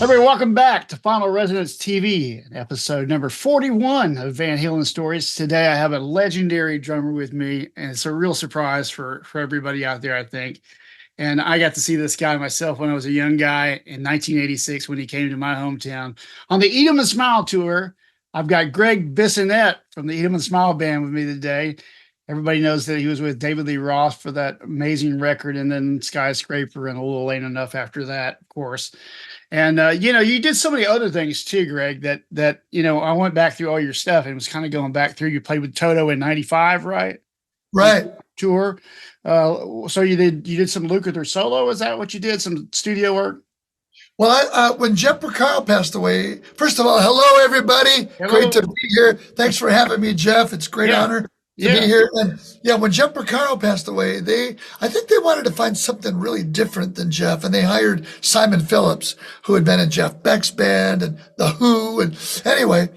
Everybody, welcome back to Final Resonance TV, episode number 41 of Van Halen Stories. Today, I have a legendary drummer with me, and it's a real surprise for everybody out there, I think. And I got to see this guy myself when I was a young guy in 1986 when he came to my hometown on the Eat 'em and Smile tour. I've got Gregg Bissonette from the Eat 'em and Smile band with me today. Everybody knows that he was with David Lee Roth for that amazing record, and then Skyscraper and A Little Ain't Enough after that, of course. And you did so many other things too, Greg, that I went back through all your stuff and was kind of going back through. You played with Toto in '95, right? Right. Tour. So you did some Lukather solo. Is that what you did? Some studio work? Well, when Jeff Porcaro passed away, first of all, hello, everybody. Hello. Great to be here. Thanks for having me, Jeff. It's a great honor to be here. And when Jeff Porcaro passed away, I think they wanted to find something really different than Jeff. And they hired Simon Phillips, who had been in Jeff Beck's band and The Who. And anyway,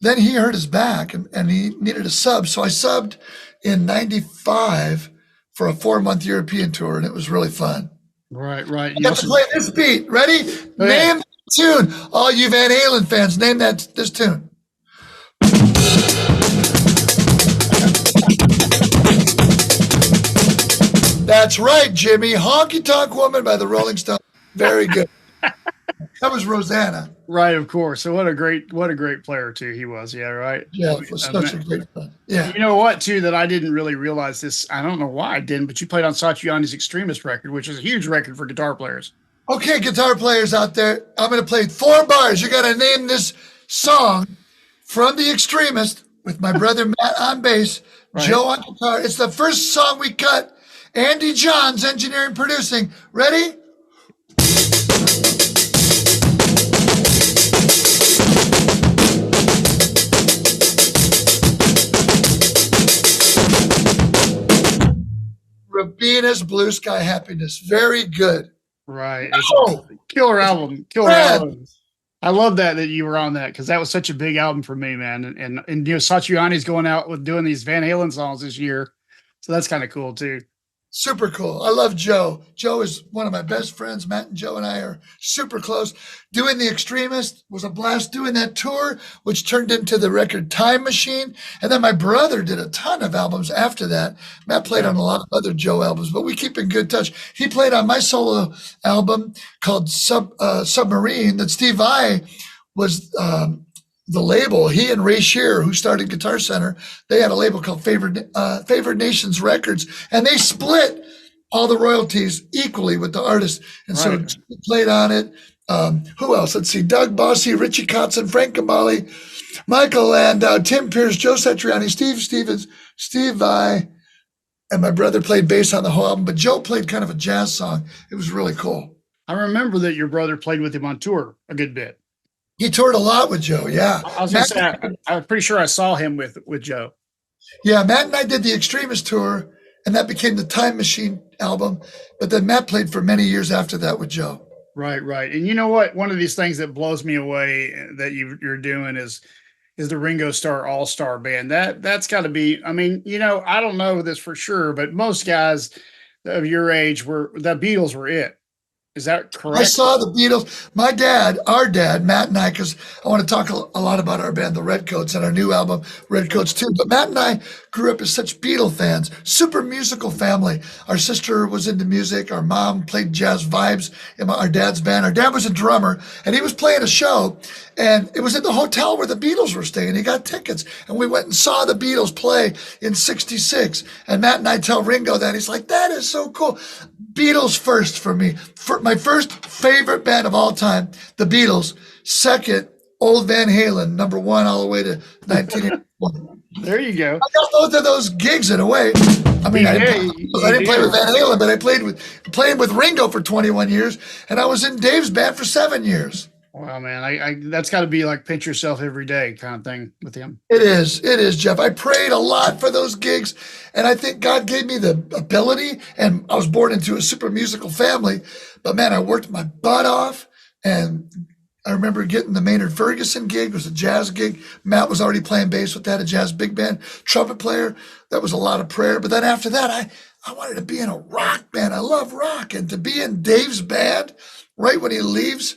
then he hurt his back and he needed a sub. So I subbed in '95 for a 4-month European tour. And it was really fun. Right. I got to play this beat. Ready? Name the tune. All you Van Halen fans, name this tune. That's right, Jimmy. Honky Tonk Woman by the Rolling Stones. Very good. That was Rosanna. Right, of course. So what a great player too he was. Yeah, right. Yeah, it was such a great fun. Yeah. You know what, too, that I didn't really realize this. I don't know why I didn't, but you played on Satriani's Extremist record, which is a huge record for guitar players. Okay, guitar players out there, I'm going to play 4 bars. You got to name this song from The Extremist with my brother Matt on bass, Joe on guitar. It's the first song we cut. Andy Johns, engineering, producing. Ready? Rabina's Blue Sky Happiness. Very good. Right. It's a killer album. Killer album. I love that you were on that because that was such a big album for me, man. And Satriani's going out with doing these Van Halen songs this year. So that's kind of cool too. Super cool. I love Joe. Joe is one of my best friends. Matt and Joe and I are super close. Doing The Extremist was a blast. Doing that tour, which turned into the record Time Machine. And then my brother did a ton of albums after that. Matt played on a lot of other Joe albums, but we keep in good touch. He played on my solo album called Submarine that Steve Vai was the label. He and Ray Shearer, who started Guitar Center, they had a label called Favored Nations Records, and they split all the royalties equally with the artist. And so he played on it. Who else? Let's see. Doug Bossy, Richie Kotzen, Frank Gambale, Michael Landau, Tim Pierce, Joe Satriani, Steve Stevens, Steve Vai, and my brother played bass on the whole album, but Joe played kind of a jazz song. It was really cool. I remember that your brother played with him on tour a good bit. He toured a lot with Joe, yeah. I was going to say, I'm pretty sure I saw him with Joe. Yeah, Matt and I did the Extremist tour, and that became the Time Machine album. But then Matt played for many years after that with Joe. Right. And you know what? One of these things that blows me away that you're doing is the Ringo Starr All-Starr band. That's got to be, I mean, I don't know this for sure, but most guys of your age the Beatles were it. Is that correct? I saw the Beatles. My dad, our dad, Matt and I, because I want to talk a lot about our band, the Reddcoats, and our new album, Reddcoats too. But Matt and I grew up as such Beatle fans, super musical family. Our sister was into music. Our mom played jazz vibes in our dad's band. Our dad was a drummer, and he was playing a show, and it was at the hotel where the Beatles were staying. He got tickets, and we went and saw the Beatles play in '66. And Matt and I tell Ringo that. He's like, that is so cool. Beatles first for me. My first favorite band of all time, the Beatles. Second, old Van Halen, number 1 all the way to 1981. There you go. I got both of those gigs in a way. I mean, I didn't play with Van Halen, but I played with Ringo for 21 years, and I was in Dave's band for 7 years. Wow, man, I that's got to be like pinch yourself every day kind of thing with him. It is, Jeff. I prayed a lot for those gigs, and I think God gave me the ability, and I was born into a super musical family, but man, I worked my butt off, and I remember getting the Maynard Ferguson gig. It was a jazz gig. Matt was already playing bass with that, a jazz big band, trumpet player. That was a lot of prayer, but then after that, I wanted to be in a rock band. I love rock, and to be in Dave's band right when he leaves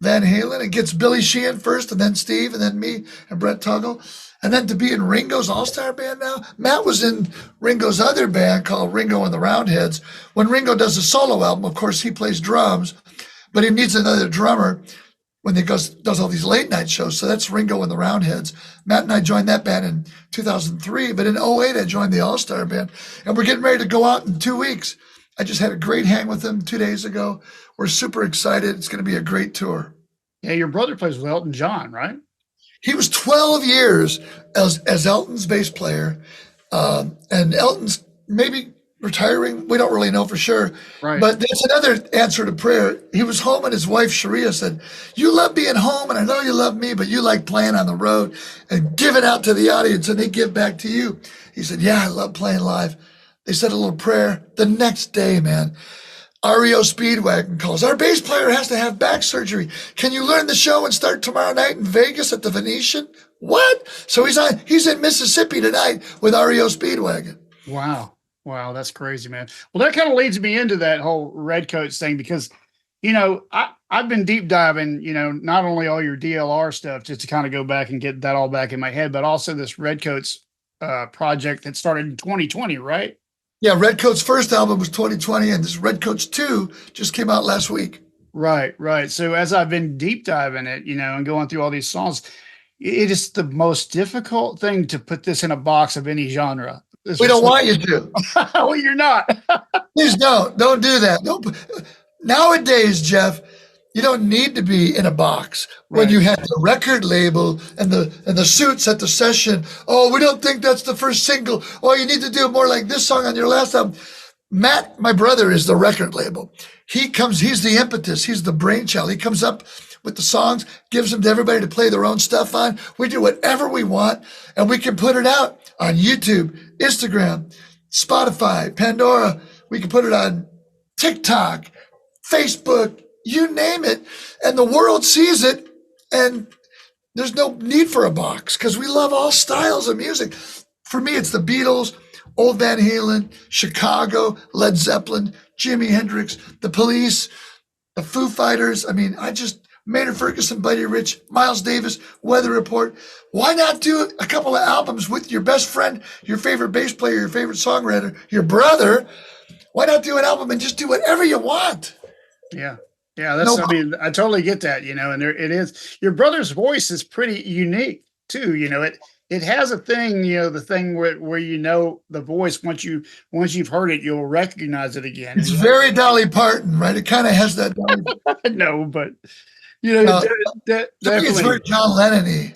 Van Halen. It gets Billy Sheehan first, and then Steve, and then me and Brett Tuggle. And then to be in Ringo's All-Starr band now. Matt was in Ringo's other band called Ringo and the Roundheads. When Ringo does a solo album, of course, he plays drums, but he needs another drummer when he does all these late night shows. So that's Ringo and the Roundheads. Matt and I joined that band in 2003, but in '08, I joined the All-Starr band. And we're getting ready to go out in 2 weeks. I just had a great hang with them 2 days ago. We're super excited. It's going to be a great tour. Yeah, your brother plays with Elton John, right? He was 12 years as Elton's bass player. And Elton's maybe retiring. We don't really know for sure. Right. But that's another answer to prayer. He was home and his wife, Sharia, said, "You love being home, and I know you love me, but you like playing on the road and giving out to the audience, and they give back to you." He said, "Yeah, I love playing live." They said a little prayer. The next day, man, REO Speedwagon calls. "Our bass player has to have back surgery. Can you learn the show and start tomorrow night in Vegas at the Venetian?" What? So he's in Mississippi tonight with REO Speedwagon. Wow, that's crazy, man. Well, that kind of leads me into that whole Reddcoats thing because, I've been deep diving, not only all your DLR stuff just to kind of go back and get that all back in my head, but also this Reddcoats project that started in 2020, right? Yeah, Reddcoats' first album was 2020, and this Reddcoats 2 just came out last week. Right. So as I've been deep diving it, and going through all these songs, it is the most difficult thing to put this in a box of any genre. We don't want you to. Well, you're not. Please don't do that. Nowadays, Jeff, you don't need to be in a box. When Right. you had the record label and the suits at the session. "Oh, we don't think that's the first single. Oh, you need to do more like this song on your last album." Matt, my brother, is the record label. He's the impetus. He's the brainchild. He comes up with the songs, gives them to everybody to play their own stuff on. We do whatever we want, and we can put it out on YouTube, Instagram, Spotify, Pandora. We can put it on TikTok, Facebook, you name it, and the world sees it, and there's no need for a box because we love all styles of music. For me, it's the Beatles, old Van Halen, Chicago, Led Zeppelin, Jimi Hendrix, the Police, the Foo Fighters. Maynard Ferguson, Buddy Rich, Miles Davis, Weather Report. Why not do a couple of albums with your best friend, your favorite bass player, your favorite songwriter, your brother? Why not do an album and just do whatever you want? Yeah. I totally get that, and it is. Your brother's voice is pretty unique too. It has a thing, the thing where the voice, once you've heard it, you'll recognize it again. It's very Dolly Parton, right? It kind of has that. No, but to me, it's very John Lennon-y.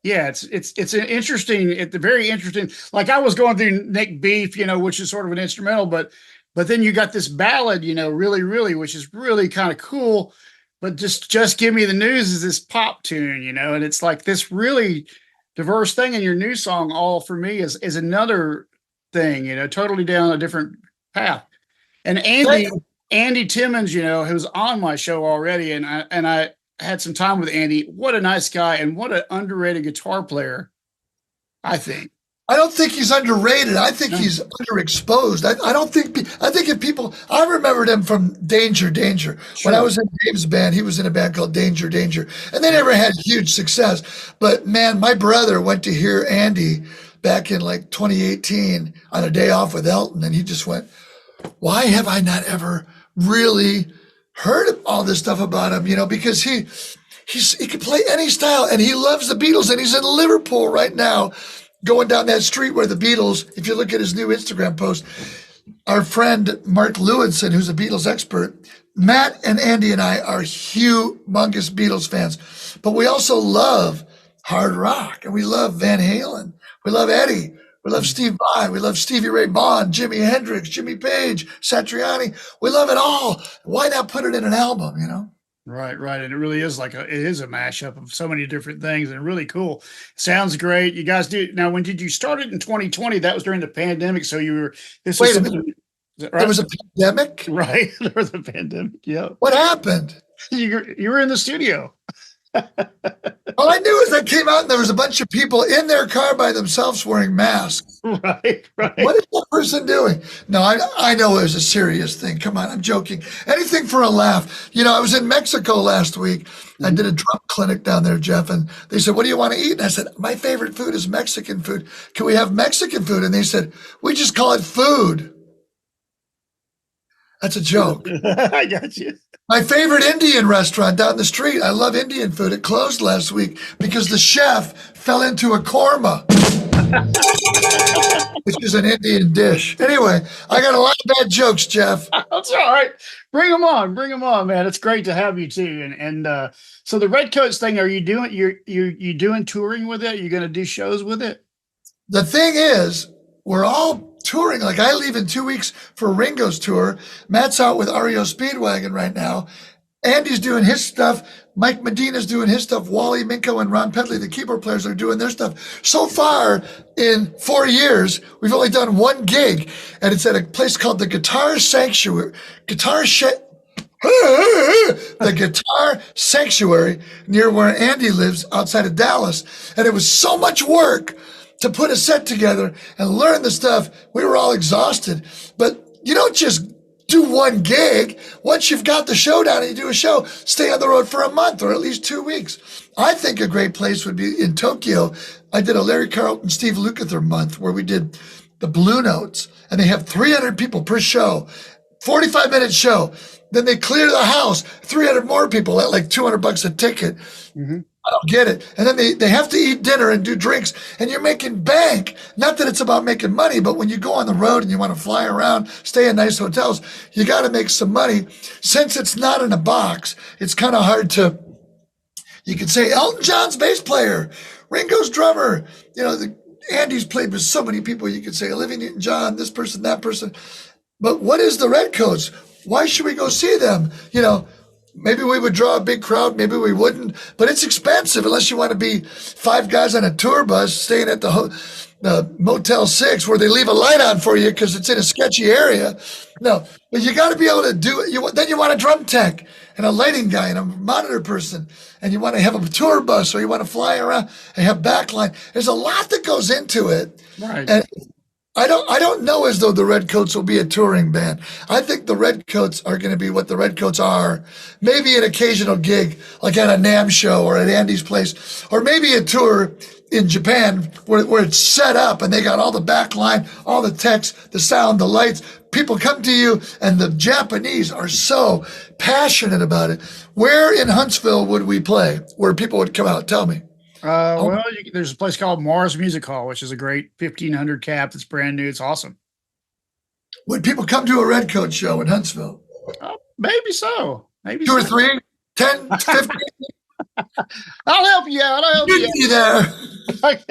Yeah, it's an interesting, very interesting. Like I was going through Nick Beef, which is sort of an instrumental, but then you got this ballad, really, really, which is really kind of cool. But just give me the news is this pop tune, and it's like this really diverse thing. And your new song, All For Me, is another thing, totally down a different path. And Andy Timmons, who was on my show already, and I had some time with Andy. What a nice guy, and what an underrated guitar player, I think. I don't think he's underrated. I think he's underexposed. I remembered him from Danger. Sure. When I was in Dave's band, he was in a band called Danger. And they never had huge success. But man, my brother went to hear Andy back in like 2018 on a day off with Elton. And he just went, "Why have I not ever really heard all this stuff about him?" Because he can play any style, and he loves the Beatles, and he's in Liverpool right now, going down that street where the Beatles, if you look at his new Instagram post, our friend Mark Lewinson, who's a Beatles expert, Matt and Andy and I are humongous Beatles fans, but we also love hard rock, and we love Van Halen. We love Eddie. We love Steve Vai. We love Stevie Ray Vaughan, Jimi Hendrix, Jimmy Page, Satriani. We love it all. Why not put it in an album, Right. And it really is it is a mashup of so many different things, and really cool. Sounds great. You guys do. Now, when did you start it in 2020? That was during the pandemic. So Wait a minute. Right? There was a pandemic? Right. There was a pandemic. Yeah. What happened? You were in the studio. All I knew is they came out and there was a bunch of people in their car by themselves wearing masks. Right, What right. is that person doing? No, I know it was a serious thing. Come on, I'm joking. Anything for a laugh. You know, I was in Mexico last week. I Mhm. did a drum clinic down there, Jeff, and they said, "What do you want to eat?" And I said, "My favorite food is Mexican food. Can we have Mexican food?" And they said, "We just call it food." That's a joke. I got you. My favorite Indian restaurant down the street. I love Indian food. It closed last week because the chef fell into a korma, which is an Indian dish. Anyway, I got a lot of bad jokes, Jeff. That's all right. Bring them on, man. It's great to have you too. And so the Redcoats thing, are you doing you doing touring with it? Are you going to do shows with it? The thing is, we're all touring. Like I leave in 2 weeks for Ringo's tour. Matt's out with REO Speedwagon right now. Andy's doing his stuff. Mike Medina's doing his stuff. Wally Minko and Ron Pedley, the keyboard players, are doing their stuff. So far, in 4 years, we've only done one gig, and it's at a place called the Guitar Sanctuary. The Guitar Sanctuary near where Andy lives outside of Dallas. And it was so much work to put a set together and learn the stuff. We were all exhausted. But you don't just do one gig. Once you've got the show down and you do a show, stay on the road for a month or at least 2 weeks. I think a great place would be in Tokyo. I did a Larry Carlton, Steve Lukather month where we did the Blue Notes, and they have 300 people per show, 45-minute show. Then they clear the house, 300 more people at like $200 a ticket. Mm-hmm. I don't get it. And then they have to eat dinner and do drinks, and you're making bank. Not that it's about making money, but when you go on the road and you want to fly around, stay in nice hotels, you got to make some money. Since it's not in a box, it's kind of hard to, you could say Elton John's bass player, Ringo's drummer, you know, Andy's played with so many people. You could say Olivia Newton-John, this person, that person. But what is the Redcoats? Why should we go see them? You know, maybe we would draw a big crowd, maybe we wouldn't, but it's expensive unless you want to be 5 guys on a tour bus staying at the Motel 6 where they leave a light on for you because it's in a sketchy area. No, but you got to be able to do it. Then you want a drum tech and a lighting guy and a monitor person, and you want to have a tour bus or you want to fly around and have backline. There's a lot that goes into it. Right. And I don't know as though the Redcoats will be a touring band. I think the Redcoats are going to be what the Redcoats are. Maybe an occasional gig, like at a NAMM show or at Andy's place, or maybe a tour in Japan where it's set up and they got all the back line, all the text, the sound, the lights. People come to you, and the Japanese are so passionate about it. Where in Huntsville would we play where people would come out? Tell me. Well, there's a place called Mars Music Hall, which is a great 1,500 cap that's brand new. It's awesome. Would people come to a Redcoat show in Huntsville? Maybe so. Maybe 2 or so. 3, 10, 15? I'll help you out. I'll help you You'd be there.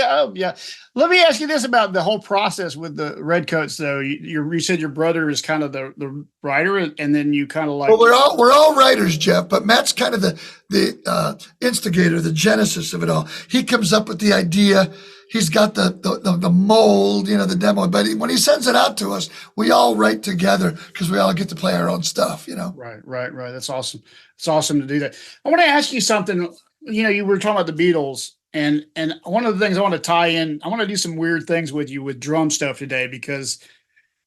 out. Yeah. Let me ask you this about the whole process with the Redcoats, though. You said your brother is kind of the writer, and then you kind of like. Well, we're all writers, Jeff, but Matt's kind of the instigator, the genesis of it all. He comes up with the idea. He's got the mold, you know, the demo. But when he sends it out to us, we all write together because we all get to play our own stuff, you know. Right. That's awesome. It's awesome to do that. I want to ask you something. You know, you were talking about the Beatles, and one of the things I want to tie in, I want to do some weird things with you with drum stuff today because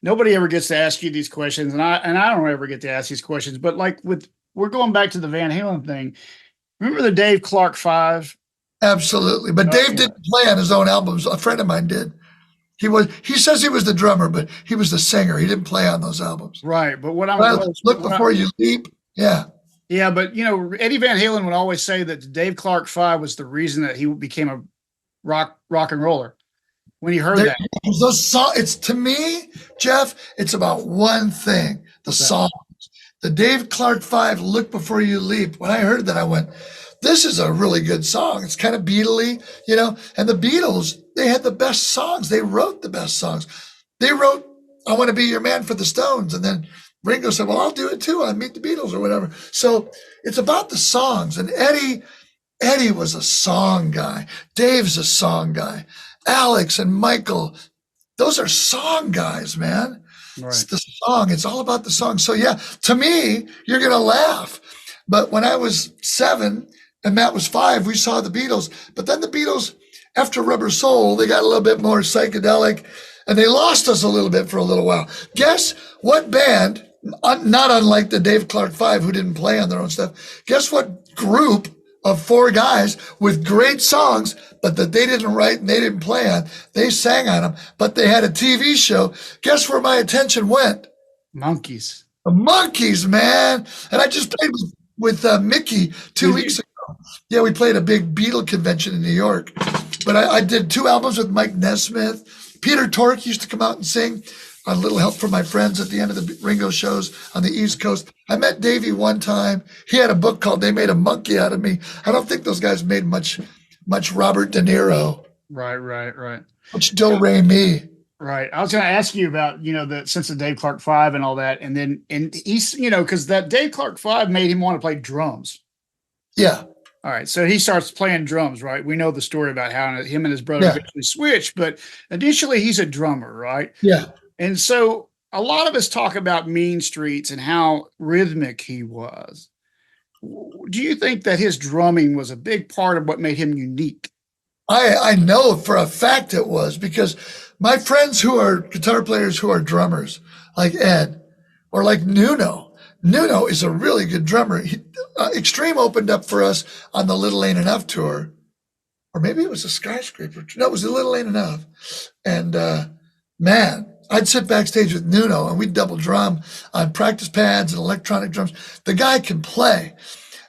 nobody ever gets to ask you these questions, and I don't ever get to ask these questions. But like we're going back to the Van Halen thing. Remember the Dave Clark 5? Absolutely. But Dave didn't play on his own albums. A friend of mine did. He says he was the drummer, but he was the singer. He didn't play on those albums. Right. But Look Before You Leap. Yeah. Yeah, but you know, Eddie Van Halen would always say that the Dave Clark 5 was the reason that he became a rock and roller. When he heard that, those songs, it's to me, Jeff, it's about one thing: the songs. The Dave Clark 5, Look Before You Leap. When I heard that, I went, "This is a really good song." It's kind of Beatley, you know. And the Beatles, they had the best songs. They wrote the best songs. They wrote "I Want to Be Your Man" for the Stones, and then Ringo said, "Well, I'll do it too. I Meet the Beatles" or whatever. So it's about the songs. And Eddie was a song guy. Dave's a song guy. Alex and Michael, those are song guys, man. Right. It's the song. It's all about the song. So yeah, to me, you're going to laugh. But when I was 7 and Matt was 5, we saw the Beatles. But then the Beatles, after Rubber Soul, they got a little bit more psychedelic, and they lost us a little bit for a little while. Guess what band, not unlike the Dave Clark Five, who didn't play on their own stuff, guess what group of 4 guys with great songs, but that they didn't write and they didn't play on, they sang on them, but they had a TV show. Guess where my attention went? Monkees. The Monkees, man. And I just played with Mickey 2 weeks ago. Yeah, we played a big Beatle convention in New York. But I did 2 albums with Mike Nesmith. Peter Tork used to come out and sing on Little Help from My Friends at the end of the Ringo shows on the East Coast. I met Davey one time. He had a book called They Made a Monkey Out of Me. I don't think those guys made much Robert De Niro. Right. Much Do Re Mi. Right. I was going to ask you about, since the Dave Clark Five and all that. And he's, because that Dave Clark Five made him want to play drums. Yeah. All right. So he starts playing drums, right? We know the story about how him and his brother eventually switched, but initially he's a drummer, right? Yeah. And so a lot of us talk about Mean Streets and how rhythmic he was. Do you think that his drumming was a big part of what made him unique? I know for a fact it was, because my friends who are guitar players who are drummers, like Ed or like Nuno is a really good drummer. Extreme opened up for us on the Little Ain't Enough tour, or maybe it was a Skyscraper. No, it was a Little Ain't Enough. And man, I'd sit backstage with Nuno and we'd double drum on practice pads and electronic drums. The guy can play.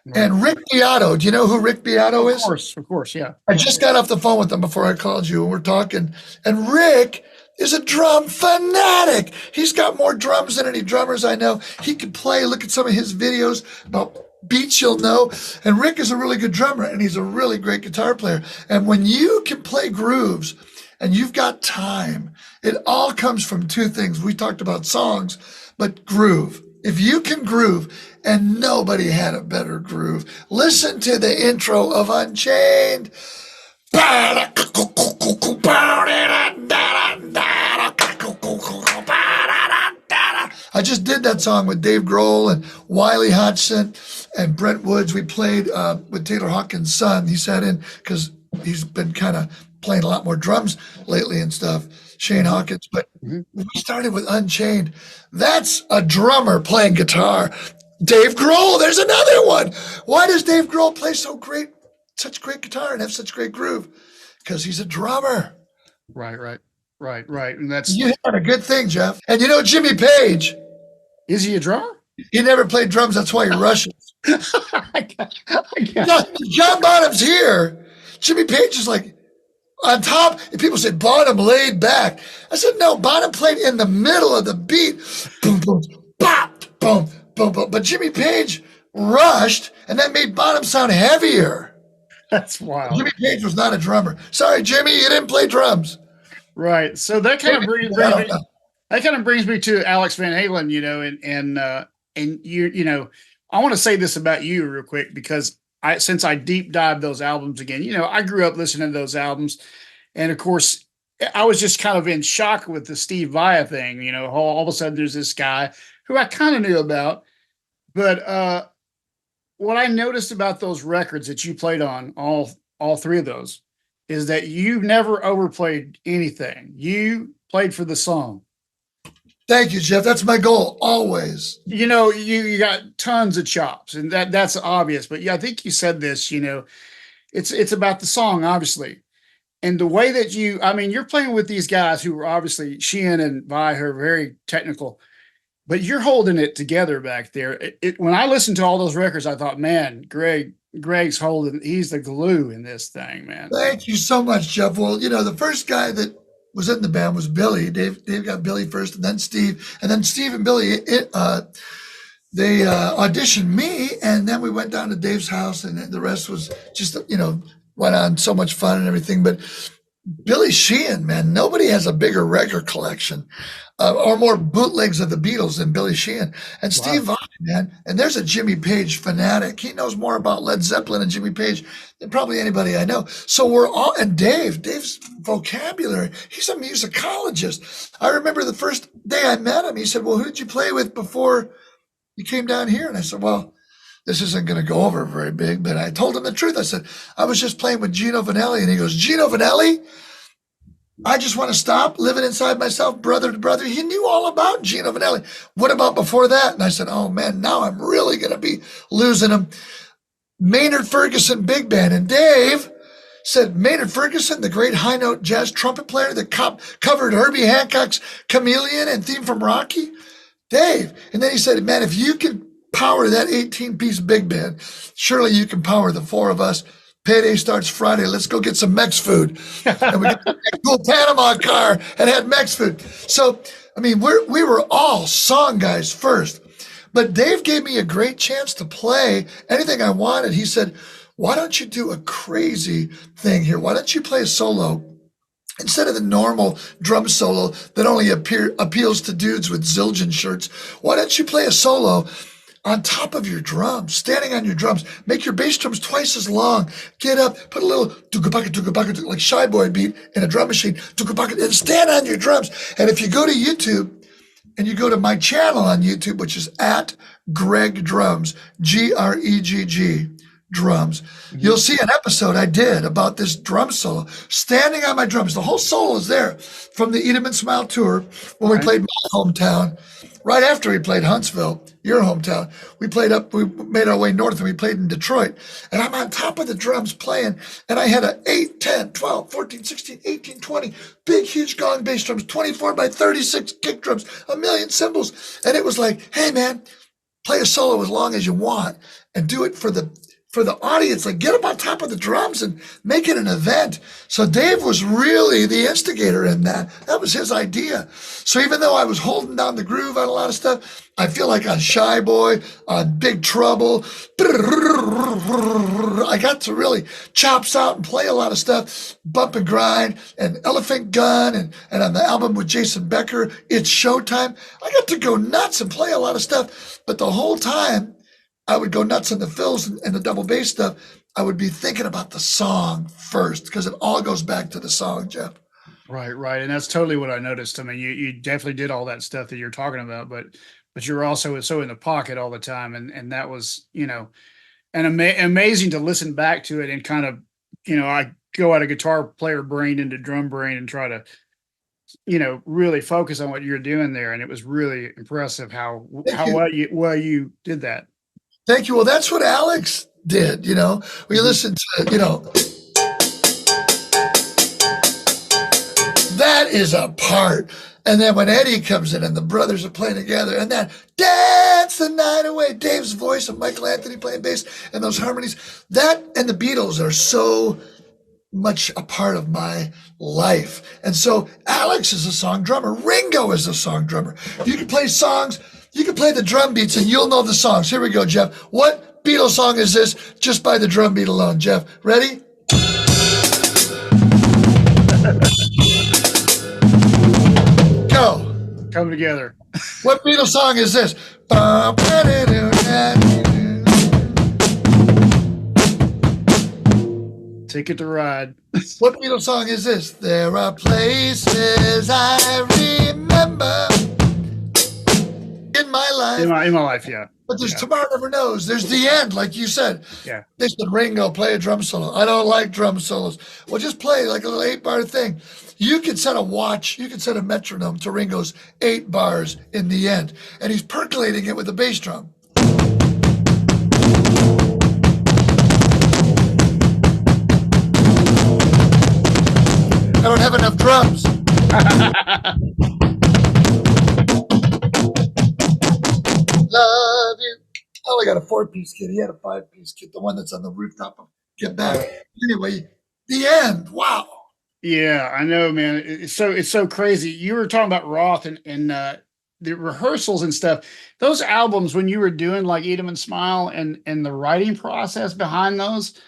Right. And Rick Beato, do you know who Rick Beato is? Of course, yeah. I just got off the phone with him before I called you, and we're talking. And Rick is a drum fanatic. He's got more drums than any drummers I know. He can play. Look at some of his videos about beats you'll know. And Rick is a really good drummer, and he's a really great guitar player. And when you can play grooves and you've got time, it all comes from 2 things. We talked about songs, but groove. If you can groove, and nobody had a better groove, listen to the intro of Unchained. I just did that song with Dave Grohl and Wiley Hodgson and Brent Woods. We played with Taylor Hawkins' son. He sat in because he's been kind of playing a lot more drums lately and stuff. Shane Hawkins, but we started with Unchained. That's a drummer playing guitar. Dave Grohl, there's another one. Why does Dave Grohl play such great guitar and have such great groove? Because he's a drummer. Right. And that's, you hit on a good thing, Jeff. And Jimmy Page. Is he a drummer? He never played drums. That's why he rushes. I got John Bonham's here. Jimmy Page is like on top, and people say Bonham laid back. I said, no, Bonham played in the middle of the beat. Boom, boom, bop, boom, boom, boom. But Jimmy Page rushed, and that made Bonham sound heavier. That's wild. Jimmy Page was not a drummer. Sorry, Jimmy, you didn't play drums. Right. So that kind of brings me to Alex Van Halen, and you, I want to say this about you real quick, because since I deep dived those albums again, I grew up listening to those albums. And of course, I was just kind of in shock with the Steve Vai thing, all of a sudden there's this guy who I kind of knew about. But what I noticed about those records that you played on, all 3 of those, is that you never overplayed anything. You played for the song. Thank you, Jeff. That's my goal, always. You got tons of chops, and that's obvious. But yeah, I think you said this, it's about the song, obviously. And the way that you're playing with these guys who are obviously, Sheehan and Vi, who are very technical, but you're holding it together back there. When I listened to all those records, I thought, man, Gregg's he's the glue in this thing, man. Thank you so much, Jeff. Well, the first guy that was in the band was Billy. Dave got Billy first, and then Steve. And then Steve and Billy, they auditioned me, and then we went down to Dave's house, and the rest was just, went on so much fun and everything. But Billy Sheehan, man, nobody has a bigger record collection or more bootlegs of the Beatles than Billy Sheehan. And wow. Steve Vai, man, and there's a Jimmy Page fanatic. He knows more about Led Zeppelin and Jimmy Page than probably anybody I know. So and Dave's vocabulary, he's a musicologist. I remember the first day I met him, he said, well, who did you play with before you came down here? And I said, well, this isn't going to go over very big, but I told him the truth. I said, I was just playing with Gino Vanelli. And he goes, Gino Vanelli? I just want to stop living inside myself, brother to brother. He knew all about Gino Vanelli. What about before that? And I said, oh man, now I'm really going to be losing him. Maynard Ferguson Big Band. And Dave said, Maynard Ferguson, the great high note jazz trumpet player that covered Herbie Hancock's Chameleon and theme from Rocky. Dave. And then he said, man, if you can power that 18-piece big band, surely you can power the four of us. Payday starts Friday. Let's go get some Mex food. And we got a cool Panama car and had Mex food. So, I mean, we were all song guys first. But Dave gave me a great chance to play anything I wanted. He said, why don't you do a crazy thing here? Why don't you play a solo instead of the normal drum solo that only appeals to dudes with Zildjian shirts? Why don't you play a solo on top of your drums, standing on your drums? Make your bass drums twice as long. Get up, put a little dooga-baka, like Shy Boy beat in a drum machine, dooga-baka, and stand on your drums. And if you go to YouTube and you go to my channel on YouTube, which is at Gregg Drums, Gregg Drums, you'll see an episode I did about this drum solo, standing on my drums. The whole solo is there from the Eat 'em and Smile tour when we played my hometown. Right after we played Huntsville, your hometown, we made our way north and we played in Detroit. And I'm on top of the drums playing, and I had a 8, 10, 12, 14, 16, 18, 20, big, huge gong bass drums, 24 by 36 kick drums, a million cymbals. And it was like, hey man, play a solo as long as you want and do it for the audience. Like, get up on top of the drums and make it an event. So Dave was really the instigator in that. That was his idea. So even though I was holding down the groove on a lot of stuff, I feel like on Shy Boy, on Big Trouble, I got to really chops out and play a lot of stuff, Bump and Grind and Elephant Gun, and on the album with Jason Becker, It's Showtime. I got to go nuts and play a lot of stuff. But the whole time, I would go nuts on the fills and the double bass stuff. I would be thinking about the song first, because it all goes back to the song, Jeff. Right. And that's totally what I noticed. I mean, you definitely did all that stuff that you're talking about, but you're also so in the pocket all the time. And that was, and amazing to listen back to it and kind of, I go out of guitar player brain into drum brain and try to, really focus on what you're doing there. And it was really impressive how well you did that. Thank you. Well, that's what Alex did. We listened to, that is a part. And then when Eddie comes in and the brothers are playing together and then dance the night away, Dave's voice and Michael Anthony playing bass and those harmonies, that and the Beatles are so much a part of my life. And so Alex is a song drummer. Ringo is a song drummer. You can play songs. You can play the drum beats and you'll know the songs. Here we go, Jeff. What Beatles song is this just by the drum beat alone, Jeff? Ready? Go. Come together. What Beatles song is this? Ticket to Ride. What Beatles song is this? There are places I remember in my life. In my life, yeah. But there's Tomorrow Never Knows. There's The End, like you said. Yeah. They said, Ringo, play a drum solo. I don't like drum solos. Well, just play like a little 8-bar thing. You could set a watch, you could set a metronome to Ringo's 8 bars in The End. And he's percolating it with a bass drum. I don't have enough drums. Love you. I only got a 4-piece kit. He had a 5-piece kit, the one that's on the rooftop of Get Back. Anyway, The End. Wow. Yeah, I know, man. It's so crazy. You were talking about Roth and the rehearsals and stuff. Those albums, when you were doing like Eat 'em and Smile and the writing process behind those,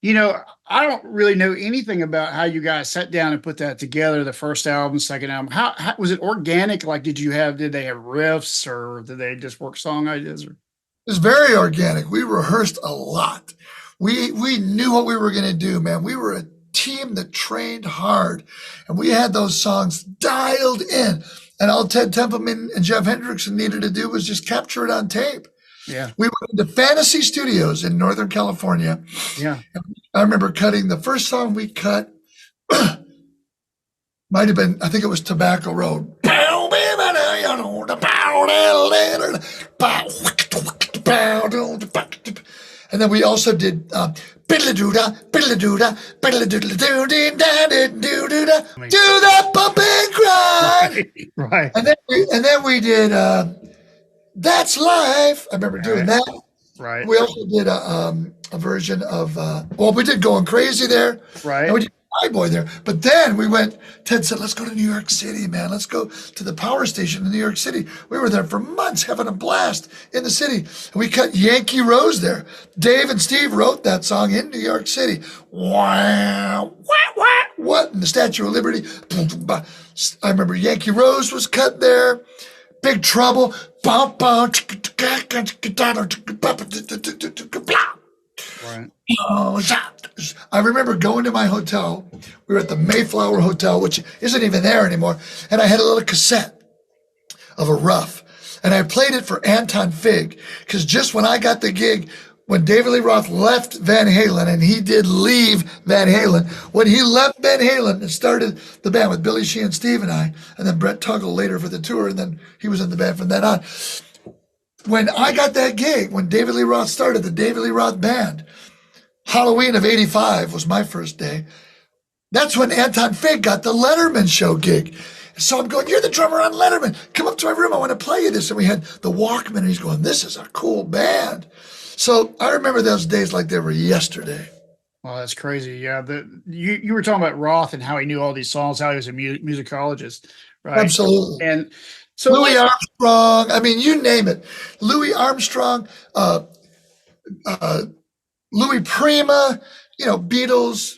I don't really know anything about how you guys sat down and put that together, the first album, second album. How was it organic? Like, did they have riffs or did they just work song ideas? Or? It was very organic. We rehearsed a lot. We knew what we were going to do, man. We were a team that trained hard, and we had those songs dialed in. And all Ted Templeman and Jeff Hendrickson needed to do was just capture it on tape. Yeah. We went into Fantasy Studios in Northern California. Yeah. I remember cutting the first song we cut. Might have been, I think it was Tobacco Road. And then we also did do that bump and grind. Right. And then we did That's Life. I remember doing that. Right. We also did a version of we did Going Crazy there. Right. And we did My Boy there. But then we went, Ted said, let's go to New York City, man. Let's go to the power station in New York City. We were there for months having a blast in the city. And we cut Yankee Rose there. Dave and Steve wrote that song in New York City. Wow, what? And the Statue of Liberty. I remember Yankee Rose was cut there. Big Trouble. Right. I remember going to my hotel. We were at the Mayflower Hotel, which isn't even there anymore. And I had a little cassette of a rough. And I played it for Anton Fig, because just when I got the gig, when David Lee Roth left Van Halen, and he did leave Van Halen, when he left Van Halen and started the band with Billy Sheehan, Steve, and I, and then Brett Tuggle later for the tour, and then he was in the band from then on. When I got that gig, when David Lee Roth started the David Lee Roth Band, Halloween of '85 was my first day. That's when Anton Fig got the Letterman show gig. So I'm going, you're the drummer on Letterman. Come up to my room. I want to play you this. And we had the Walkman, and he's going, this is a cool band. So I remember those days like they were yesterday. Well, that's crazy. Yeah. You were talking about Roth and how he knew all these songs, how he was a musicologist, right? Absolutely. And so Louis Armstrong, I mean, you name it. Louis Armstrong, Louis Prima, Beatles,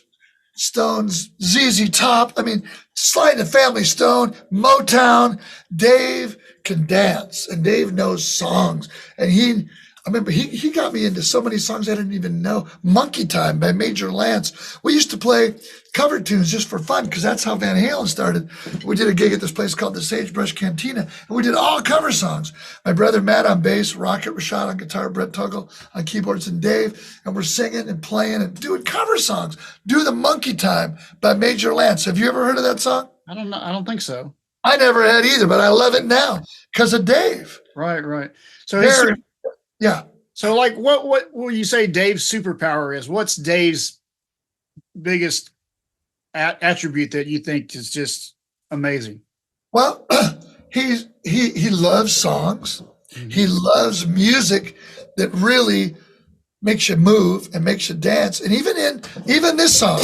Stones, ZZ Top. I mean, Sly and the Family Stone, Motown. Dave can dance, and Dave knows songs. And I remember he got me into so many songs I didn't even know. Monkey Time by Major Lance. We used to play cover tunes just for fun, because that's how Van Halen started. We did a gig at this place called the Sagebrush Cantina, and we did all cover songs. My brother Matt on bass, Rocket Rashad on guitar, Brett Tuggle on keyboards, and Dave, and we're singing and playing and doing cover songs. Do the Monkey Time by Major Lance. Have you ever heard of that song? I don't know. I don't think so. I never had either, but I love it now because of Dave. Right. So yeah. So like what will you say Dave's superpower is? What's Dave's biggest attribute that you think is just amazing? Well, he loves songs. Mm-hmm. He loves music that really makes you move and makes you dance. And even this song,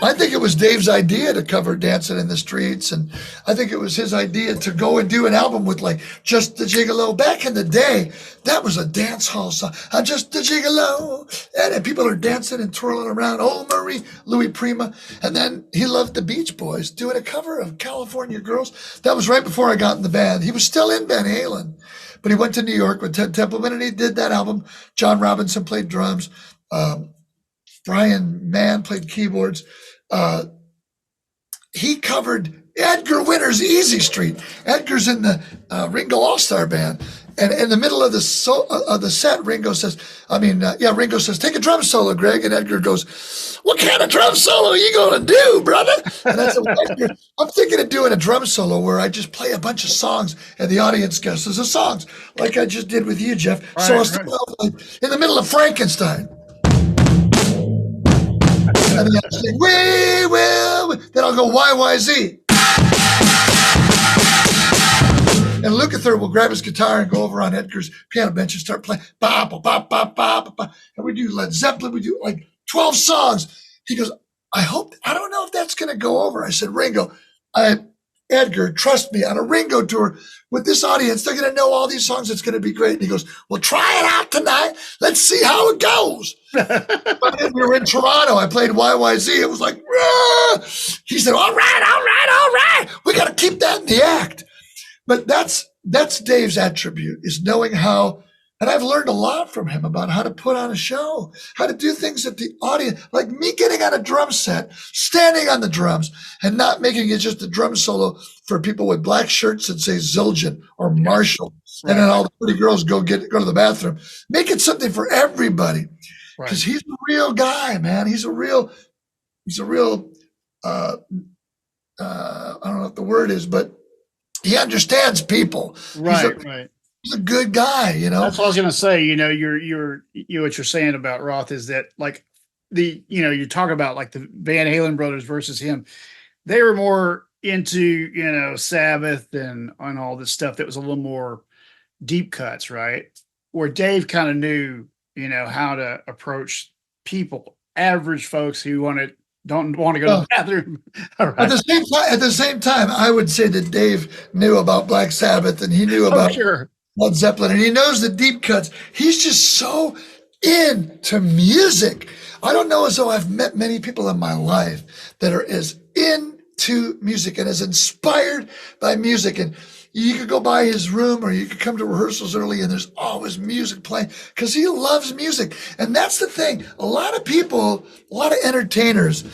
I think it was Dave's idea to cover Dancing in the Streets. And I think it was his idea to go and do an album with like Just the Gigolo. Back in the day, that was a dance hall song. I'm just a gigolo. And people are dancing and twirling around. Oh, Marie, Louis Prima. And then he loved the Beach Boys doing a cover of California Girls. That was right before I got in the band. He was still in Van Halen, but he went to New York with Ted Templeman, and he did that album. John Robinson played drums. Brian Mann played keyboards. He covered Edgar Winter's Easy Street. Edgar's in the Ringo All-Starr band. And in the middle of the set, Ringo says, take a drum solo, Gregg. And Edgar goes, what kind of drum solo are you going to do, brother? And I said, Edgar, I'm thinking of doing a drum solo where I just play a bunch of songs and the audience guesses the songs, like I just did with you, Jeff. Right, so I'll start off in the middle of Frankenstein. And then I'll say, we will. Then I'll go YYZ. And Lukather will grab his guitar and go over on Edgar's piano bench and start playing. Ba, ba, ba, ba, ba, ba. And we do Led Zeppelin. We do like 12 songs. He goes, I don't know if that's going to go over. I said, Ringo, Edgar, trust me, on a Ringo tour with this audience, they're going to know all these songs. It's going to be great. And he goes, well, try it out tonight. Let's see how it goes. But then we were in Toronto. I played YYZ. It was like, Rah! He said, all right. We got to keep that in the act. But that's Dave's attribute, is knowing how And I've learned a lot from him about how to put on a show, how to do things that the audience, like me getting on a drum set, standing on the drums, and not making it just a drum solo for people with black shirts that say Zildjian or Marshall, and then all the pretty girls go to the bathroom. Make it something for everybody, because he's a real guy, man. He's a real. I don't know what the word is, but he understands people. Right. He's a good guy, you know. That's what I was going to say. You know, what you're saying about Roth is that, like, you talk about like the Van Halen brothers versus him. They were more into, Sabbath and all this stuff that was a little more deep cuts, right? Where Dave kind of knew, how to approach people, average folks who don't want to go to the bathroom. Right. At the same time, I would say that Dave knew about Black Sabbath, and he knew about Led Zeppelin, and he knows the deep cuts. He's just so into music. I don't know as though I've met many people in my life that are as into music and as inspired by music. And you could go by his room, or you could come to rehearsals early, and there's always music playing because he loves music. And that's the thing. A lot of people, a lot of entertainers,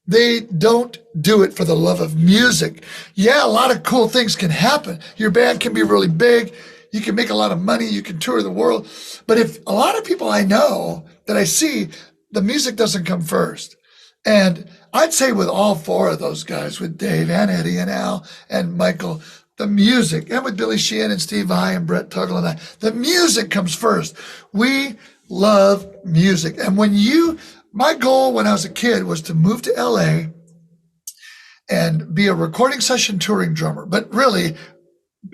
they don't do it for the love of music. Yeah, a lot of cool things can happen. Your band can be really big. You can make a lot of money. You can tour the world. But if a lot of people I know that I see, the music doesn't come first. And I'd say with all four of those guys, with Dave and Eddie and Al and Michael, the music, and with Billy Sheehan and Steve Vai and Brett Tuggle and I, the music comes first. We love music. And my goal when I was a kid was to move to LA and be a recording session touring drummer, but really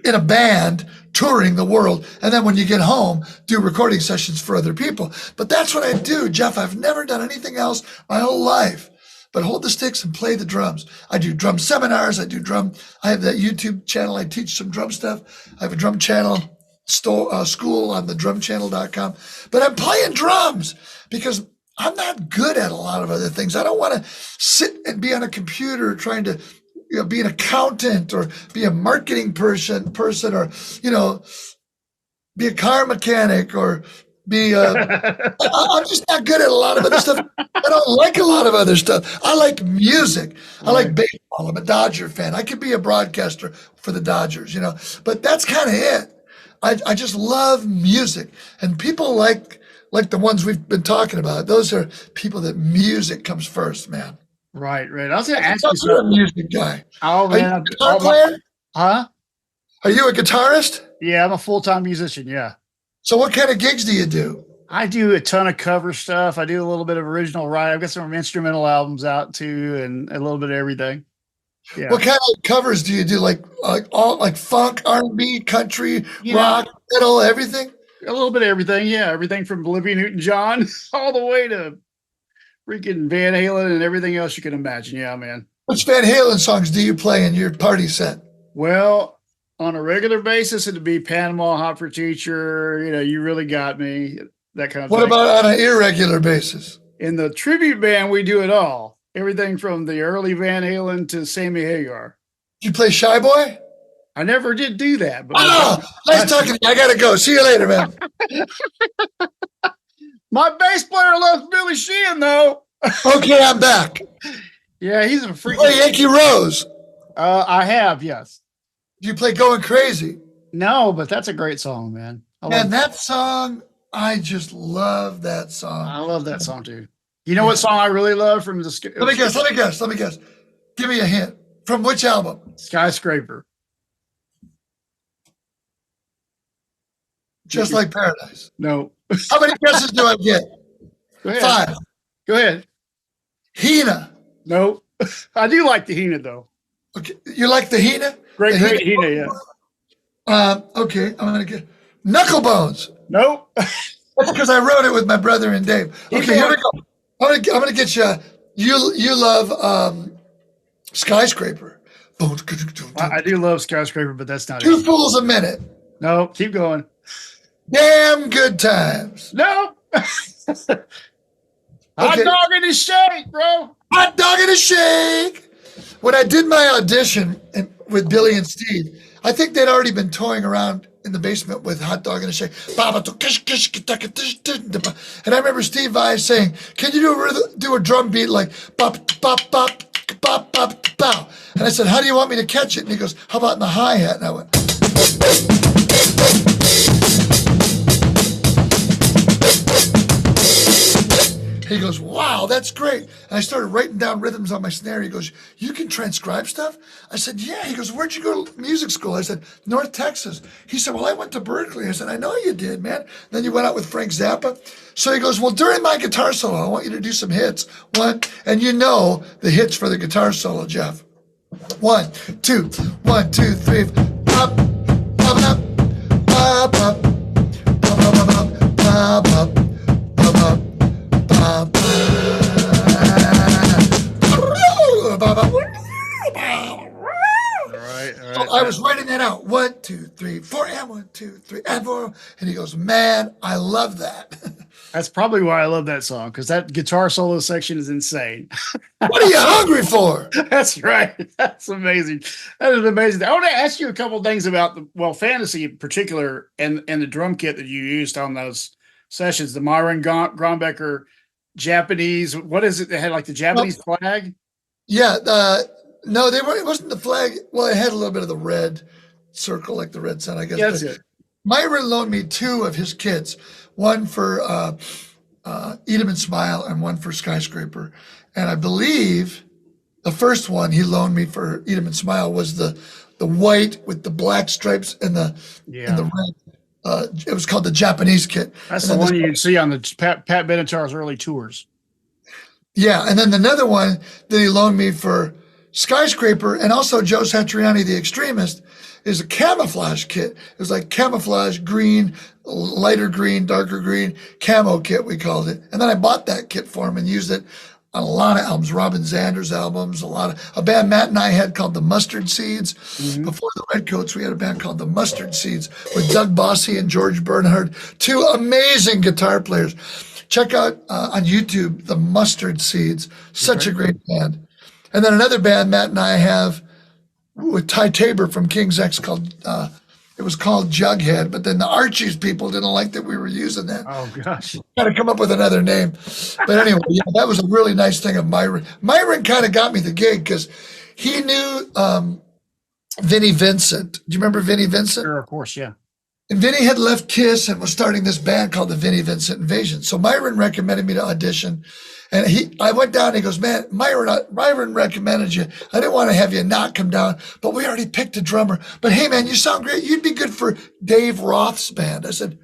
in a band touring the world. And then when you get home, do recording sessions for other people. But that's what I do, Jeff. I've never done anything else my whole life but hold the sticks and play the drums. I do drum seminars. I have that YouTube channel. I teach some drum stuff. I have a drum channel school on the drumchannel.com. But I'm playing drums because I'm not good at a lot of other things. I don't want to sit and be on a computer trying to be an accountant or be a marketing person or, be a car mechanic or I'm just not good at a lot of other stuff. I don't like a lot of other stuff. I like music. I like baseball. I'm a Dodger fan. I could be a broadcaster for the Dodgers, but that's kind of it. I just love music, and people like the ones we've been talking about. Those are people that music comes first, man. Right. I was going to ask you, you're a music guy. Oh, man. Are you a guitar player? Huh? Are you a guitarist? Yeah, I'm a full-time musician. Yeah. So what kind of gigs do you do? I do a ton of cover stuff. I do a little bit of original writing. I've got some instrumental albums out too, and a little bit of everything. Yeah. What kind of covers do you do? Like funk, R&B, country, rock, metal, everything? A little bit of everything. Yeah. Everything from Olivia Newton-John all the way to freaking Van Halen and everything else you can imagine. Yeah, man. Which Van Halen songs do you play in your party set? Well, on a regular basis, it'd be Panama, Hot for Teacher, You Really Got Me, that kind of thing. What about on an irregular basis? In the tribute band, we do it all. Everything from the early Van Halen to Sammy Hagar. Did you play Shy Boy? I never did do that. But nice talking to you. I got to go. See you later, man. My bass player loves Billy Sheehan, though. Okay, I'm back. Yeah, he's a freak. Play Yankee Rose. I have, yes. Do you play Going Crazy? No, but that's a great song, man. That song, I just love that song. I love that song, too. You know what song I really love from the... Let me guess. Give me a hint. From which album? Skyscraper. Just Like Paradise. No. How many guesses do I get? Go ahead. 5. Go ahead. Hina. No. I do like the Hina, though. Okay. You like the Hina? Great Hina, yeah. Okay. I'm going to get Knucklebones. Nope. That's because I wrote it with my brother and Dave. Okay, here we go. I'm gonna get you. You love Skyscraper. I do love Skyscraper, but that's not Two Fools a Minute. No, keep going. Damn Good Times. No. Hot Dog in the Shake, bro. Hot Dog in the Shake. When I did my audition with Billy and Steve, I think they'd already been touring around in the basement with hot dog and a shake. And I remember Steve Vai saying, "Can you do a drum beat like bop bop bop bop bop bow?" And I said, "How do you want me to catch it?" And he goes, "How about in the hi-hat?" And I went. He goes, "Wow, that's great." And I started writing down rhythms on my snare. He goes, "You can transcribe stuff?" I said, "Yeah." He goes, "Where'd you go to music school?" I said, "North Texas." He said, "Well, I went to Berkeley." I said, "I know you did, man." Then you went out with Frank Zappa. So he goes, "Well, during my guitar solo, I want you to do some hits." And you know the hits for the guitar solo, Jeff. 1, 2, 1, 2, 3. Up, up, up, up, up, up, up, up, up. So I was writing that out. 1, 2, 3, 4, and 1, 2, 3, and 4. And he goes, "Man, I love that." That's probably why I love that song, because that guitar solo section is insane. What are you hungry for? That's right. That's amazing. That is amazing. I want to ask you a couple of things about Fantasy in particular, and the drum kit that you used on those sessions. The Myron Grombecker Japanese. What is it? They had like the Japanese flag. Yeah. No, they weren't. It wasn't the flag. Well, it had a little bit of the red circle, like the red sun, I guess. Yeah, that's it. Myron loaned me 2 of his kits, one for Eat 'em and Smile and one for Skyscraper. And I believe the first one he loaned me for Eat 'em and Smile was the white with the black stripes and the red. It was called the Japanese kit. That's the one you can see on the Pat Benatar's early tours. Yeah, and then another one that he loaned me for Skyscraper and also Joe Satriani, the Extremist, is a camouflage kit. It was like camouflage green, lighter green, darker green, camo kit, we called it. And then I bought that kit for him and used it on a lot of albums, Robin Zander's albums, a band Matt and I had called the Mustard Seeds. Mm-hmm. Before the Reddcoats, we had a band called the Mustard Seeds with Doug Bossy and George Bernhard, 2 amazing guitar players. Check out on YouTube, the Mustard Seeds, such a great band. And then another band Matt and I have with Ty Tabor from King's X called, it was called Jughead, but then the Archies people didn't like that we were using that. Oh, gosh. Got to come up with another name. But anyway, yeah, that was a really nice thing of Myron. Myron kind of got me the gig because he knew Vinnie Vincent. Do you remember Vinnie Vincent? Sure, of course, yeah. And Vinnie had left Kiss and was starting this band called the Vinnie Vincent Invasion. So Myron recommended me to audition. And I went down and he goes, "Man, Myron recommended you. I didn't want to have you not come down, but we already picked a drummer. But hey, man, you sound great. You'd be good for Dave Roth's band." I said,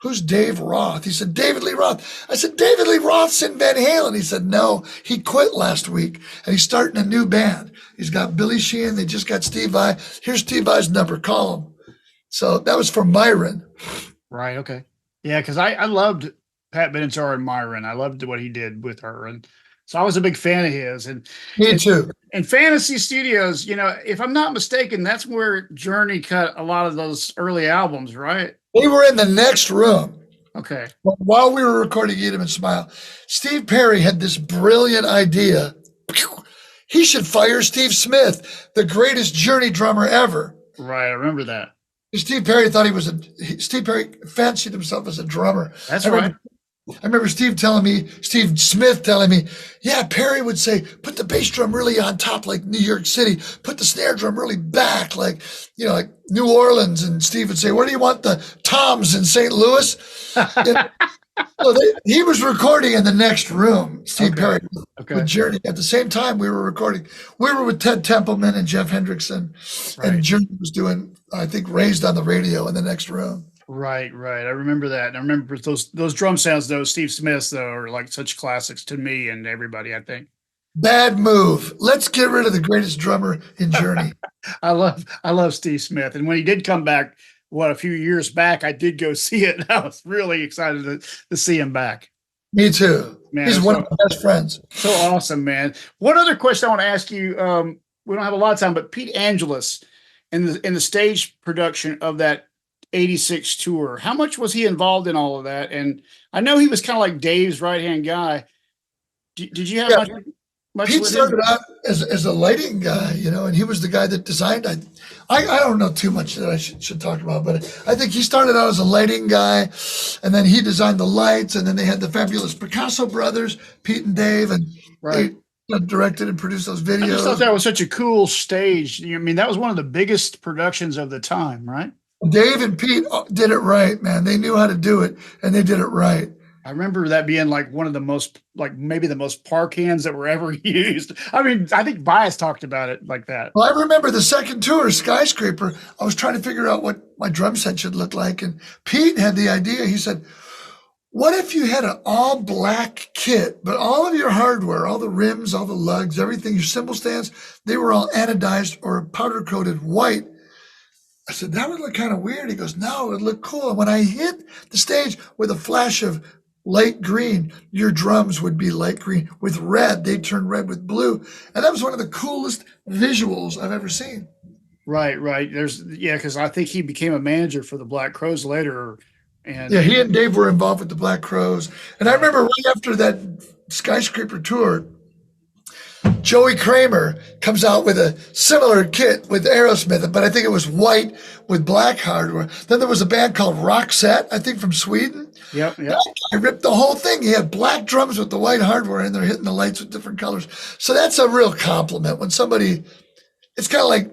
"Who's Dave Roth?" He said, "David Lee Roth." I said, "David Lee Roth's in Van Halen." He said, "No, he quit last week and he's starting a new band. He's got Billy Sheehan. They just got Steve Vai. Here's Steve Vai's number. Call him." So that was for Myron. Right. Okay. Yeah. Cause I loved Pat Benatar and Myron. I loved what he did with her. And so I was a big fan of his. And me too. And Fantasy Studios, if I'm not mistaken, that's where Journey cut a lot of those early albums, right? We were in the next room. Okay. While we were recording Eat 'em and Smile, Steve Perry had this brilliant idea. He should fire Steve Smith, the greatest Journey drummer ever. Right. I remember that. Steve Perry Steve Perry fancied himself as a drummer. That's right. I remember Steve Smith telling me, "Yeah, Perry would say, put the bass drum really on top, like New York City, put the snare drum really back, like New Orleans." And Steve would say, "Where do you want the toms in St. Louis?" He was recording in the next room, Steve Perry, with Journey. At the same time we were recording. We were with Ted Templeman and Jeff Hendrickson, and Journey was doing, I think, Raised on the radio in the next room. Right. I remember that. And I remember those drum sounds, though, Steve Smith's, though, are like such classics to me and everybody, I think. Bad move. Let's get rid of the greatest drummer in Journey. I love Steve Smith. And when he did come back, a few years back, I did go see it. And I was really excited to see him back. Me too. Man, he's one of my best friends. So awesome, man. One other question I want to ask you. We don't have a lot of time, but Pete Angelus in the stage production of that 86 tour, how much was he involved in all of that? And I know he was kind of like Dave's right-hand guy. Did you have much? much Pete with his. started out as a lighting guy, and he was the guy that designed. I don't know too much that I should talk about, but I think he started out as a lighting guy, and then he designed the lights, and then they had the fabulous Picasso brothers, Pete and Dave, and Right. they directed and produced those I just thought videos. that was such a cool stage. I mean, that was one of the biggest productions of the time, right? Dave and Pete did it right, man. They knew how to do it, and they did it right. I remember that being like one of the most, like maybe the most par cans that were ever used. I mean, I think Bias talked about it like that. Well, I remember the second tour, Skyscraper. I was trying to figure out what my drum set should look like, and Pete had the idea. He said, what if you had an all black kit, but all of your hardware, all the rims, all the lugs, everything, your cymbal stands, they were all anodized or powder coated white? I said, that would look kind of weird. He goes, no, it would look cool. And when I hit the stage with a flash of light green, your drums would be light green. With red, they'd turn red with blue. And that was one of the coolest visuals I've ever seen. Right. Because I think he became a manager for the Black Crowes later. And yeah, he and Dave were involved with the Black Crowes. And I remember right after that Skyscraper tour, Joey Kramer comes out with a similar kit with Aerosmith, but I think it was white with black hardware. Then there was a band called Roxette, I think from Sweden. Yep. I ripped the whole thing. He had black drums with the white hardware, and they're hitting the lights with different colors. So that's a real compliment when somebody. It's kind of like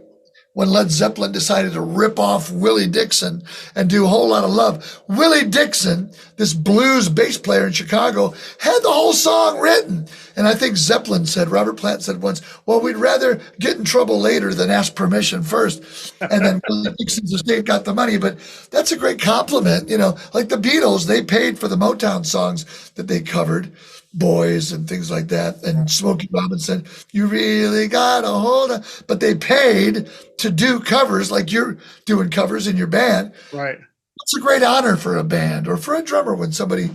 when Led Zeppelin decided to rip off Willie Dixon and do a whole lot of love. Willie Dixon, this blues bass player in Chicago, had the whole song written. And I think Zeppelin said, Robert Plant said once, well, we'd rather get in trouble later than ask permission first. And then Willie Dixon's estate got the money. But that's a great compliment. Like the Beatles, they paid for the Motown songs that they covered. Boys and things like that. And Smokey Robinson, you really got a hold of, but they paid to do covers like you're doing covers in your band. Right. It's a great honor for a band or for a drummer when somebody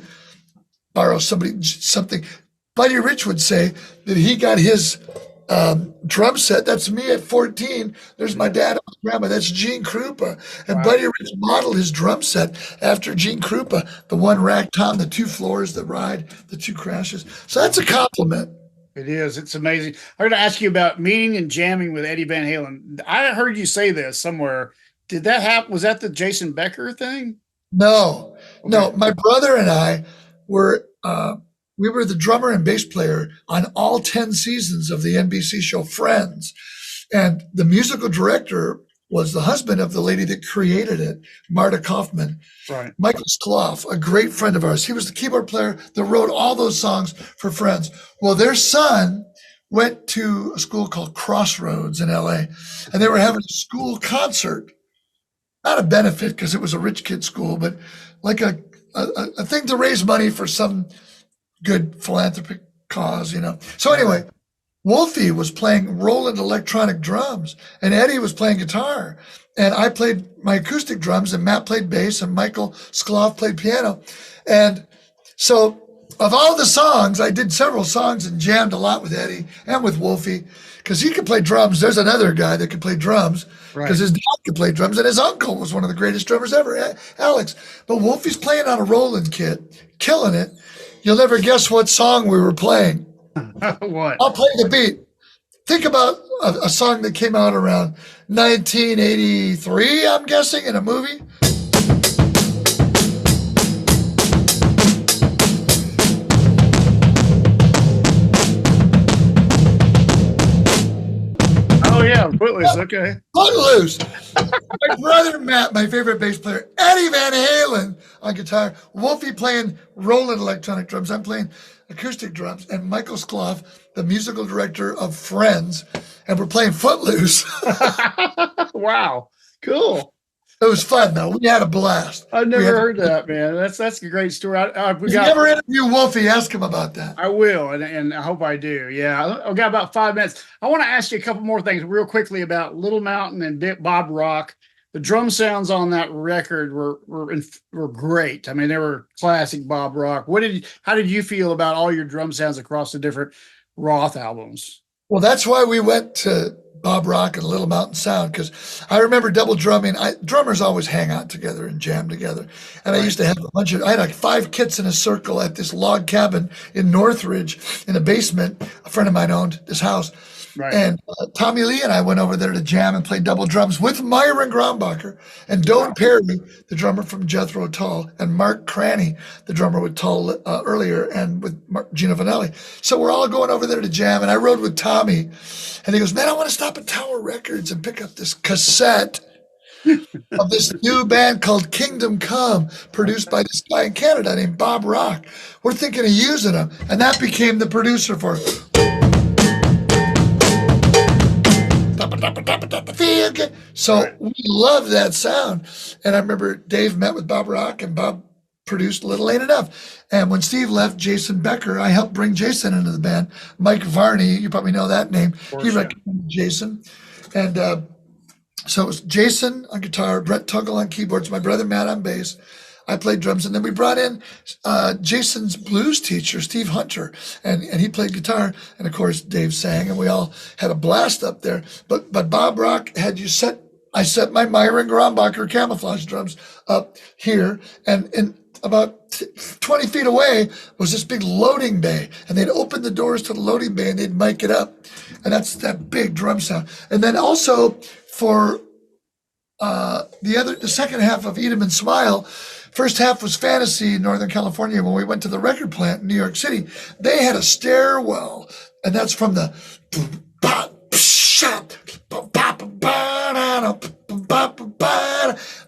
borrows something. Buddy Rich would say that he got his drum set. That's me at 14. There's my dad and my grandma. That's Gene Krupa. And wow. Buddy Rich modeled his drum set after Gene Krupa, the one rack tom, the two floors that ride, the two crashes. So that's a compliment. It is. It's amazing. I'm going to ask you about meeting and jamming with Eddie Van Halen. I heard you say this somewhere. Did that happen? Was that the Jason Becker thing? No. Okay. No. My brother and I were we were the drummer and bass player on all 10 seasons of the NBC show Friends. And the musical director was the husband of the lady that created it, Marta Kaufman. Right. Michael Skloff, a great friend of ours. He was the keyboard player that wrote all those songs for Friends. Well, their son went to a school called Crossroads in LA, and they were having a school concert. Not a benefit because it was a rich kid school, but like a thing to raise money for some good philanthropic cause, So anyway, Wolfie was playing Roland electronic drums and Eddie was playing guitar and I played my acoustic drums and Matt played bass and Michael Skloff played piano. And so of all the songs, I did several songs and jammed a lot with Eddie and with Wolfie because he could play drums. There's another guy that could play drums because his dad could play drums and his uncle was one of the greatest drummers ever, Alex. But Wolfie's playing on a Roland kit, killing it. You'll never guess what song we were playing. What? I'll play the beat. Think about a song that came out around 1983, I'm guessing, in a movie. Oh, yeah, Footloose, okay. Footloose. My brother Matt, my favorite bass player, Eddie Van Halen on guitar, Wolfie playing Roland electronic drums, I'm playing acoustic drums, and Michael Skloff, the musical director of Friends, and we're playing Footloose. Wow, cool. It was fun, though. We had a blast. I've never heard that, man. That's a great story. If you ever interview Wolfie, ask him about that. I will, and I hope I do. Yeah, I've got about 5 minutes. I want to ask you a couple more things real quickly about Little Mountain and Bob Rock. The drum sounds on that record were great. I mean, they were classic Bob Rock. How did you feel about all your drum sounds across the different Roth albums? Well, that's why we went to Bob Rock and Little Mountain Sound, because I remember double drumming. Drummers always hang out together and jam together. And I used to have I had like 5 kits in a circle at this log cabin in Northridge in a basement. A friend of mine owned this house. Right. And Tommy Lee and I went over there to jam and play double drums with Myron Grombacher and Doane Perry, the drummer from Jethro Tull, and Mark Cranny, the drummer with Tull earlier, and with Gino Vanelli. So we're all going over there to jam, and I rode with Tommy, and he goes, "Man, I want to stop at Tower Records and pick up this cassette of this new band called Kingdom Come, produced by this guy in Canada named Bob Rock. We're thinking of using him." And that became the producer for So we love that sound. And I remember Dave met with Bob Rock, and Bob produced Little Ain't Enough. And when Steve left, Jason Becker, I helped bring Jason into the band. Mike Varney, you probably know that name. He recommended Jason. And so it was Jason on guitar, Brett Tuggle on keyboards, my brother Matt on bass. I played drums, and then we brought in Jason's blues teacher, Steve Hunter, and he played guitar, and of course Dave sang, and we all had a blast up there. But Bob Rock had I set my Myron Grombacher camouflage drums up here, and about 20 feet away was this big loading bay, and they'd open the doors to the loading bay and they'd mic it up, and that's that big drum sound. And then also for the second half of Eat 'Em and Smile. First half was Fantasy in Northern California. When we went to the record plant in New York City, they had a stairwell, and that's from the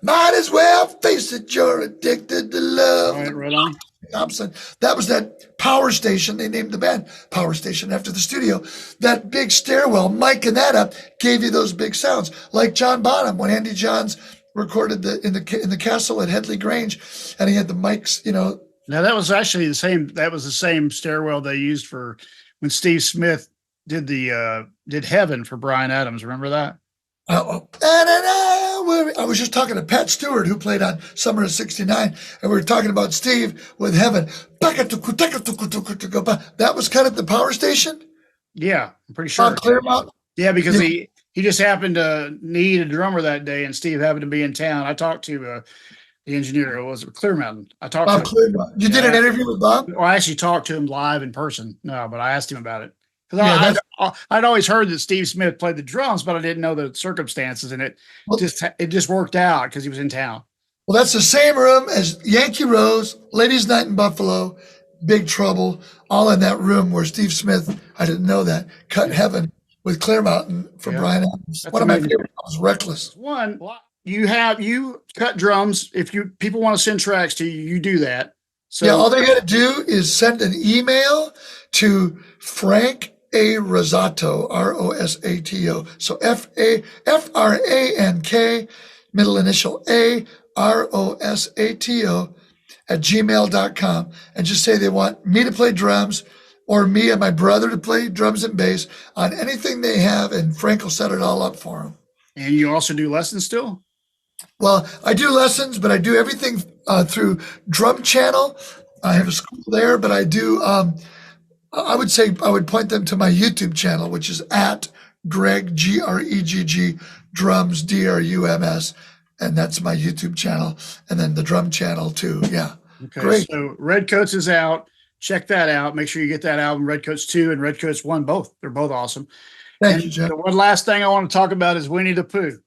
might as well face it, you're addicted to love. Right on. Thompson. That was that power station. They named the band Power Station after the studio. That big stairwell, miking that up, gave you those big sounds. Like John Bonham, when Andy Johns recorded in the castle at Headley Grange, and he had the mics, Now that was actually the same. That was the same stairwell they used for when Steve Smith did did Heaven for Bryan Adams. Remember that? I was just talking to Pat Stewart, who played on Summer of '69, and we were talking about Steve with Heaven. That was kind of the power station? Yeah, I'm pretty sure. Claremont? Yeah, because he just happened to need a drummer that day, and Steve happened to be in town. I talked to the engineer. It was Clear Mountain. I talked Bob to Claremont. You did an interview with Bob? Well, I actually talked to him live in person. No, but I asked him about it. Because I'd always heard that Steve Smith played the drums, but I didn't know the circumstances, and it just worked out because he was in town. Well, that's the same room as Yankee Rose, Ladies' Night in Buffalo, Big Trouble, all in that room where Steve Smith, I didn't know that, cut Heaven with Clear Mountain for Bryan Adams. That's one of my favorite songs, Reckless. One, you cut drums. If people want to send tracks to you, you do that. So all they got to do is send an email to Frank A. Rosato, Rosato. So Frank, middle initial A, Rosato @gmail.com, and just say they want me to play drums or me and my brother to play drums and bass on anything they have, and Frank will set it all up for them. And you also do lessons still? Well, I do lessons, but I do everything through Drum Channel. I have a school there, but I do, I would say I would point them to my YouTube channel, which is at Gregg, Gregg, drums, Drums. And that's my YouTube channel. And then the drum channel too. Yeah. Okay. Great. So Reddcoats is out. Check that out. Make sure you get that album, Reddcoats 2 and Reddcoats 1, both. They're both awesome. Thank you, Jeff. The one last thing I want to talk about is Winnie the Pooh.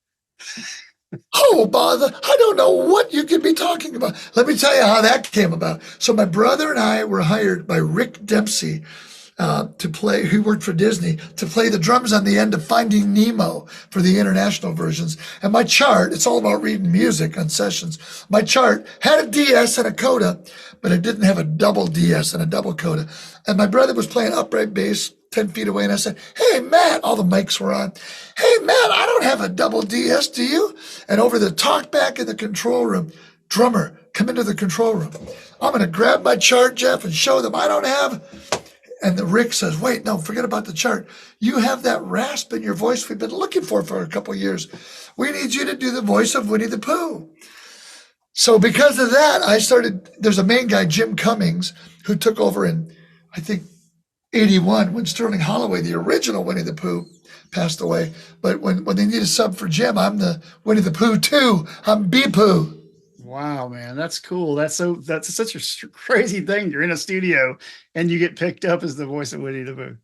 Oh, bother. I don't know what you could be talking about. Let me tell you how that came about. So my brother and I were hired by Rick Dempsey to play, who worked for Disney, to play the drums on the end of Finding Nemo for the international versions. And my chart, it's all about reading music on sessions. My chart had a DS and a coda, but it didn't have a double DS and a double coda. And my brother was playing upright bass 10 feet away, and I said, "Hey, Matt," all the mics were on. "Hey, Matt, I don't have a double DS, do you?" And over the talk back in the control room, "Drummer, come into the control room. I'm going to grab my chart, Jeff, and show them I don't have." And the Rick says, "Wait, no, forget about the chart. You have that rasp in your voice we've been looking for a couple of years. We need you to do the voice of Winnie the Pooh." So because of that, there's a main guy, Jim Cummings, who took over in, I think, '81 when Sterling Holloway, the original Winnie the Pooh, passed away. But when they need a sub for Jim, I'm the Winnie the Pooh too. I'm B Pooh. Wow, man, that's cool. That's such a crazy thing. You're in a studio and you get picked up as the voice of Winnie the Pooh.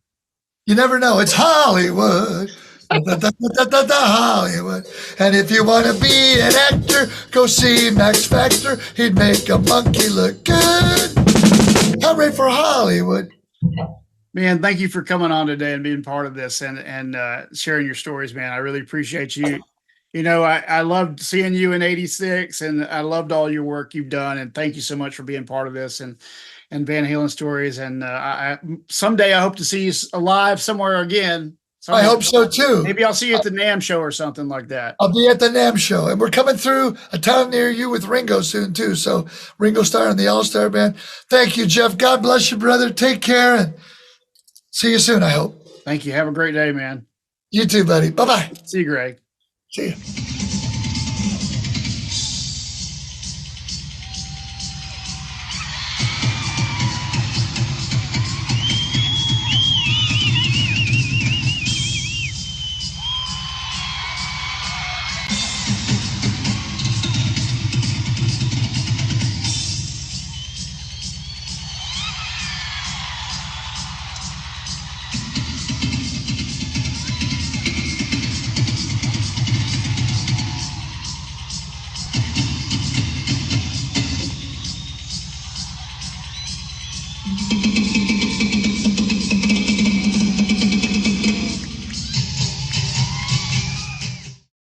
You never know. It's Hollywood. Hollywood. And if you want to be an actor, go see Max Factor. He'd make a monkey look good. Hooray for Hollywood. Man, thank you for coming on today and being part of this and sharing your stories, man. I really appreciate you. You know, I loved seeing you in '86, and I loved all your work you've done. And thank you so much for being part of this and Van Halen stories. And someday I hope to see you alive somewhere again. I hope so too. Maybe I'll see you at the NAMM show or something like that. I'll be at the NAMM show, and we're coming through a town near you with Ringo soon too. So Ringo Starr and the All-Starr Band. Thank you, Jeff. God bless you, brother. Take care, and see you soon, I hope. Thank you. Have a great day, man. You too, buddy. Bye-bye. See you, Greg. See you.